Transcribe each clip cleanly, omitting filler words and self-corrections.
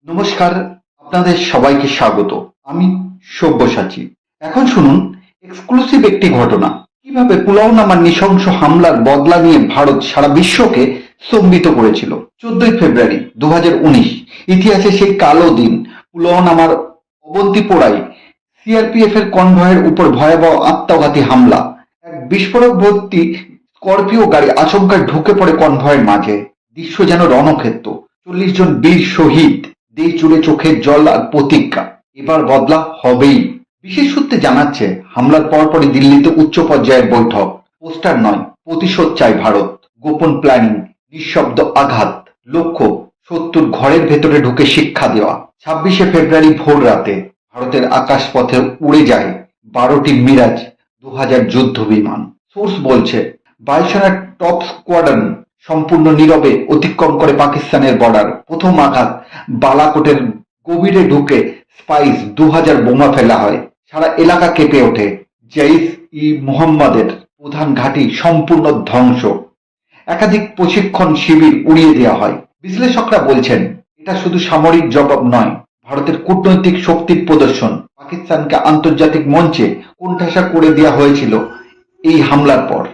নমস্কার, আপনাদের সবাইকে স্বাগত। আমি সব্যসাচী। এখন শুনুন এক্সক্লুসিভ একটি ঘটনা। কিভাবে পুলওয়ামার নৃশংস হামলার বদলা নিয়ে ভারত সারা বিশ্বকে স্তম্ভিত করেছিল। 14 ফেব্রুয়ারি 2019, ইতিহাসে সেই কালো দিন। পুলওয়ামার অবন্তিপোরায় সিআরপিএফ এর কনভয়ের উপর ভয়াবহ আত্মঘাতী হামলা। এক বিস্ফোরক ভর্তি স্করপিও গাড়ি আচমকা ঢুকে পড়ে কনভয়ের মাঝে। দৃশ্য যেন রণক্ষেত্র। 40 জন বীর শহীদ, দেশ জুড়ে চোখের জল আর প্রতিজ্ঞা এবার বদলা হবেই। বিশেষ সূত্রে জানাচ্ছে, হামলার পরপরই দিল্লিতে উচ্চ পর্যায়ের বৈঠক। পোস্টার নয়, প্রতিশোধ চায় ভারত। গোপন প্ল্যানিং, নিঃশব্দ আঘাত, লক্ষ্য শত্রুর ঘরের ভেতরে ঢুকে শিক্ষা দেওয়া। 26 ফেব্রুয়ারি ভোর রাতে ভারতের আকাশপথে উড়ে যায় 12টি মিরাজ 2000 যুদ্ধ বিমান। সোর্স বলছে, বায়ুসেনার টপ স্কোয়াড্রন সম্পূর্ণ নীরবে অতিক্রম করে পাকিস্তানের বর্ডার। প্রথম আঘাত বালাকোটের গভীরে ঢুকে স্পাইস 2000 বোমা ফেলা হয়। সারা এলাকা কেঁপে ওঠে। জৈশ-ই-মোহাম্মদের প্রধান ঘাঁটি সম্পূর্ণ ধ্বংস। একাধিক প্রশিক্ষণ শিবির উড়িয়ে দেওয়া হয়। বিশ্লেষকরা বলছেন, এটা শুধু সামরিক জবাব নয়, ভারতের কূটনৈতিক শক্তির প্রদর্শন। পাকিস্তানকে আন্তর্জাতিক মঞ্চে কোণঠাসা করে দেওয়া হয়েছিল এই হামলার পর।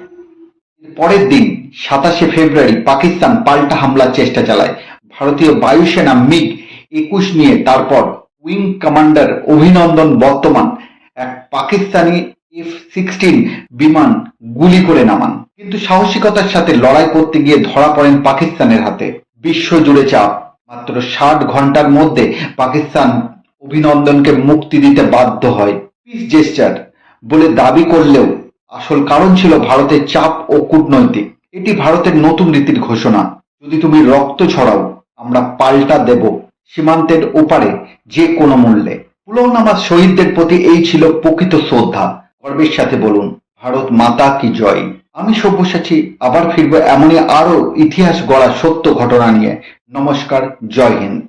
পরের দিন 27 ফেব্রুয়ারি পাকিস্তান পাল্টা হামলার চেষ্টা চালায়। ভারতীয় বায়ুসেনা মিগ-21 নিয়ে তারপর উইং কমান্ডার অভিনন্দন বর্তমান এক পাকিস্তানি F-16 বিমান গুলি করে নামান। কিন্তু সাহসিকতার সাথে লড়াই করতে গিয়ে ধরা পড়েন পাকিস্তানের হাতে। বিশ্ব জুড়ে চাপ। মাত্র 60 ঘন্টার মধ্যে পাকিস্তান অভিনন্দনকে মুক্তি দিতে বাধ্য হয়। পিস জেস্টার বলে দাবি করলেও আসল কারণ ছিল ভারতের চাপ ও কূটনৈতিক। এটি ভারতের নতুন রীতির ঘোষণা। যদি তুমি রক্ত ছড়াও, আমরা পাল্টা দেব, সীমান্তের ওপারে যে কোনো মূল্যে। পুলওয়ামার শহীদদের প্রতি এই ছিল প্রকৃত শ্রদ্ধা। গর্বের সাথে বলুন, ভারত মাতা কি জয়। আমি সব্যসাচী, আবার ফিরবো এমনই আরো ইতিহাস গড়া সত্য ঘটনা নিয়ে। নমস্কার, জয় হিন্দ।